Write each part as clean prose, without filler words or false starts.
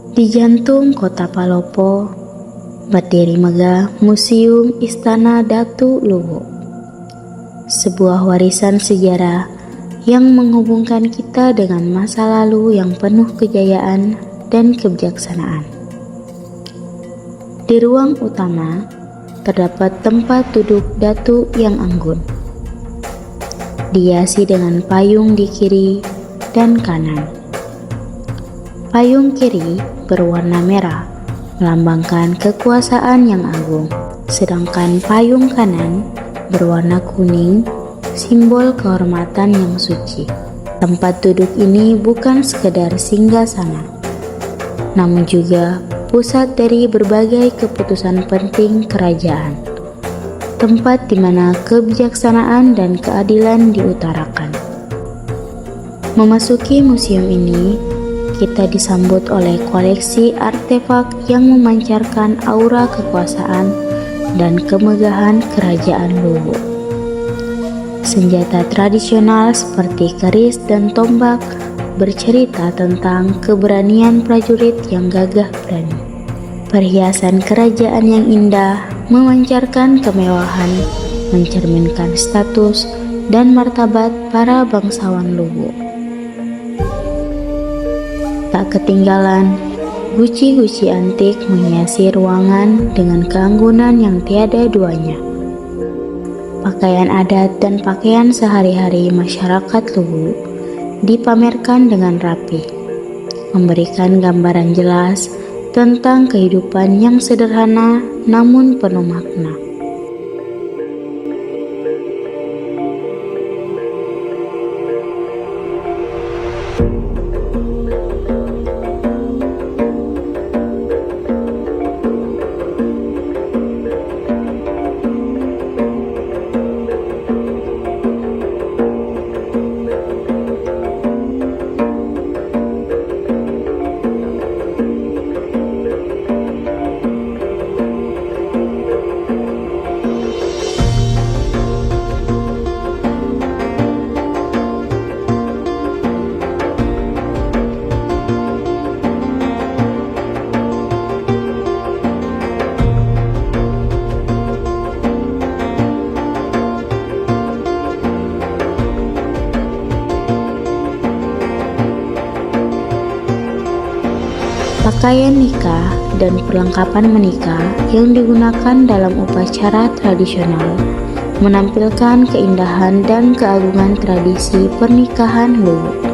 Di jantung kota Palopo, berdiri megah Museum Istana Datu Luwu. Sebuah warisan sejarah yang menghubungkan kita dengan masa lalu yang penuh kejayaan dan kebijaksanaan. Di ruang utama, terdapat tempat duduk Datu yang anggun, dihiasi dengan payung di kiri dan kanan. Payung kiri berwarna merah, melambangkan kekuasaan yang agung, sedangkan payung kanan berwarna kuning, simbol kehormatan yang suci. Tempat duduk ini bukan sekedar singgasana, namun juga pusat dari berbagai keputusan penting kerajaan. Tempat di mana kebijaksanaan dan keadilan diutarakan. Memasuki museum ini, kita disambut oleh koleksi artefak yang memancarkan aura kekuasaan dan kemegahan kerajaan Luwu. Senjata tradisional seperti keris dan tombak bercerita tentang keberanian prajurit yang gagah berani. Perhiasan kerajaan yang indah memancarkan kemewahan, mencerminkan status dan martabat para bangsawan Luwu. Tak ketinggalan, guci-guci antik menghiasi ruangan dengan keanggunan yang tiada duanya. Pakaian adat dan pakaian sehari-hari masyarakat Luwu dipamerkan dengan rapi, memberikan gambaran jelas tentang kehidupan yang sederhana namun penuh makna. Pakaian nikah dan perlengkapan menikah yang digunakan dalam upacara tradisional menampilkan keindahan dan keagungan tradisi pernikahan Luwu.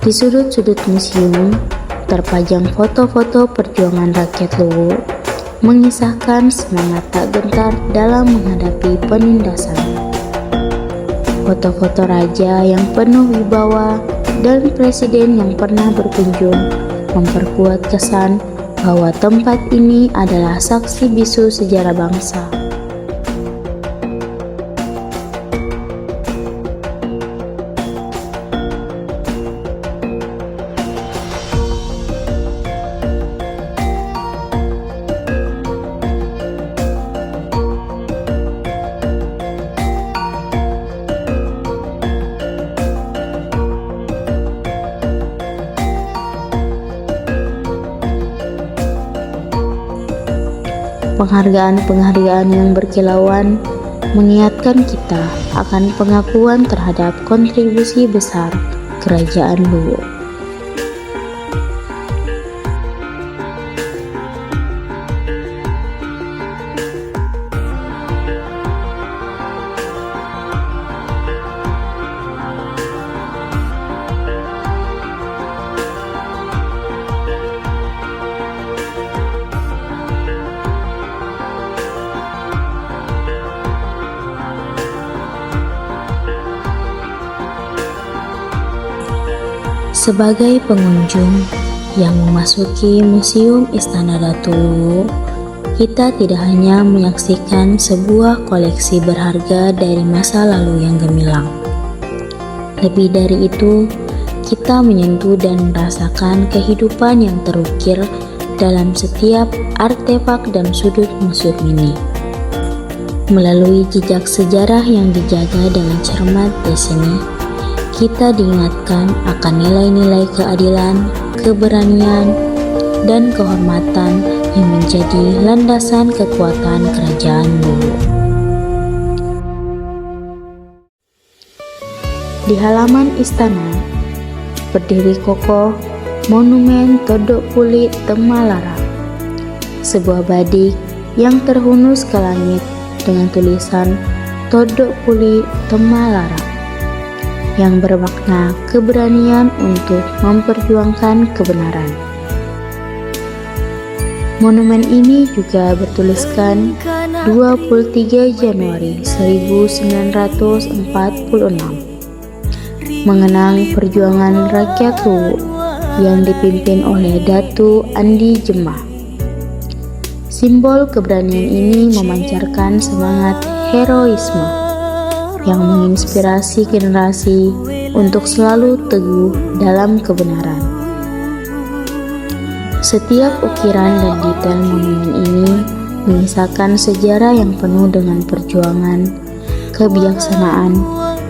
Di sudut-sudut museum, terpajang foto-foto perjuangan rakyat Luwu, mengisahkan semangat tak gentar dalam menghadapi penindasan. Foto-foto raja yang penuh wibawa dan presiden yang pernah berkunjung memperkuat kesan bahwa tempat ini adalah saksi bisu sejarah bangsa. Penghargaan-penghargaan yang berkilauan mengingatkan kita akan pengakuan terhadap kontribusi besar Kerajaan Luwu. Sebagai pengunjung yang memasuki Museum Istana Datu Luwu, kita tidak hanya menyaksikan sebuah koleksi berharga dari masa lalu yang gemilang. Lebih dari itu, kita menyentuh dan merasakan kehidupan yang terukir dalam setiap artefak dan sudut museum ini. Melalui jejak sejarah yang dijaga dengan cermat di sini, kita diingatkan akan nilai-nilai keadilan, keberanian, dan kehormatan yang menjadi landasan kekuatan Kerajaan Luwu. Di halaman istana, berdiri kokoh monumen Todok Puli Temalara, sebuah badik yang terhunus ke langit dengan tulisan Todok Puli Temalara, yang bermakna keberanian untuk memperjuangkan kebenaran. Monumen ini juga bertuliskan 23 Januari 1946, mengenang perjuangan rakyat Luwu yang dipimpin oleh Datu Andi Jemah. Simbol keberanian ini memancarkan semangat heroisme yang menginspirasi generasi untuk selalu teguh dalam kebenaran. Setiap ukiran dan detail monumen ini mengisahkan sejarah yang penuh dengan perjuangan, kebijaksanaan,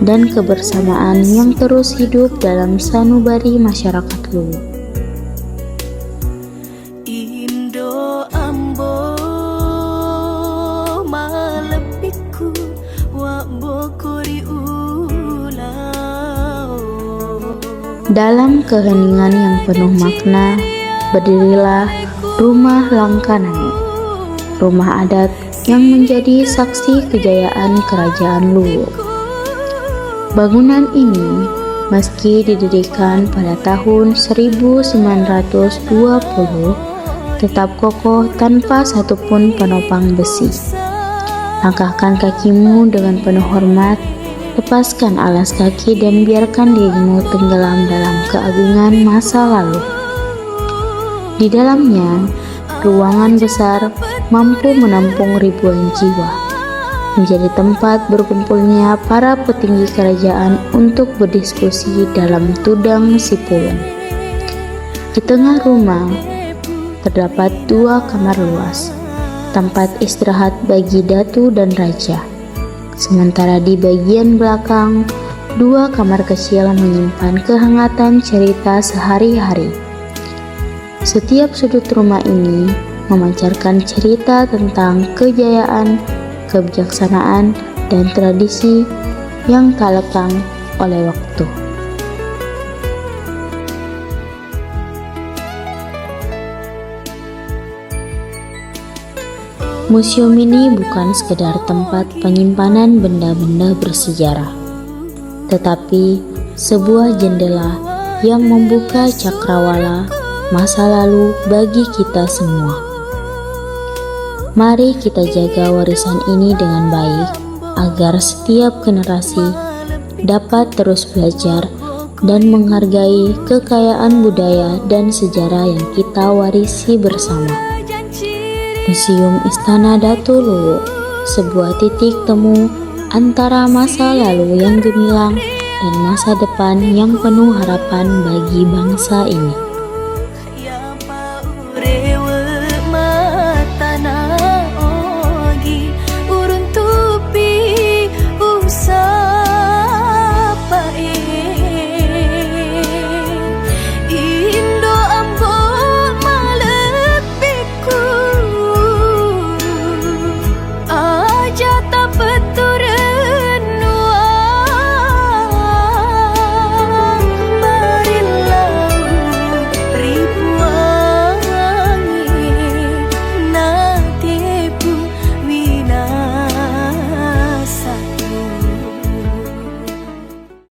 dan kebersamaan yang terus hidup dalam sanubari masyarakat Luwu. Dalam keheningan yang penuh makna, berdirilah Rumah Langkanani, rumah adat yang menjadi saksi kejayaan Kerajaan Luwu. Bangunan ini, meski didirikan pada tahun 1920, tetap kokoh tanpa satupun penopang besi. Langkahkan kakimu dengan penuh hormat, lepaskan alas kaki dan biarkan dirimu tenggelam dalam keagungan masa lalu. Di dalamnya, ruangan besar mampu menampung ribuan jiwa, menjadi tempat berkumpulnya para petinggi kerajaan untuk berdiskusi dalam tudang Sipulung. Di tengah rumah, terdapat 2 kamar luas, tempat istirahat bagi Datu dan Raja. Sementara di bagian belakang, 2 kamar kecil menyimpan kehangatan cerita sehari-hari. Setiap sudut rumah ini memancarkan cerita tentang kejayaan, kebijaksanaan, dan tradisi yang tak lekang oleh waktu. Museum ini bukan sekedar tempat penyimpanan benda-benda bersejarah, tetapi sebuah jendela yang membuka cakrawala masa lalu bagi kita semua. Mari kita jaga warisan ini dengan baik, agar setiap generasi dapat terus belajar dan menghargai kekayaan budaya dan sejarah yang kita warisi bersama. Museum Istana Datu Luwu, sebuah titik temu antara masa lalu yang gemilang dan masa depan yang penuh harapan bagi bangsa ini.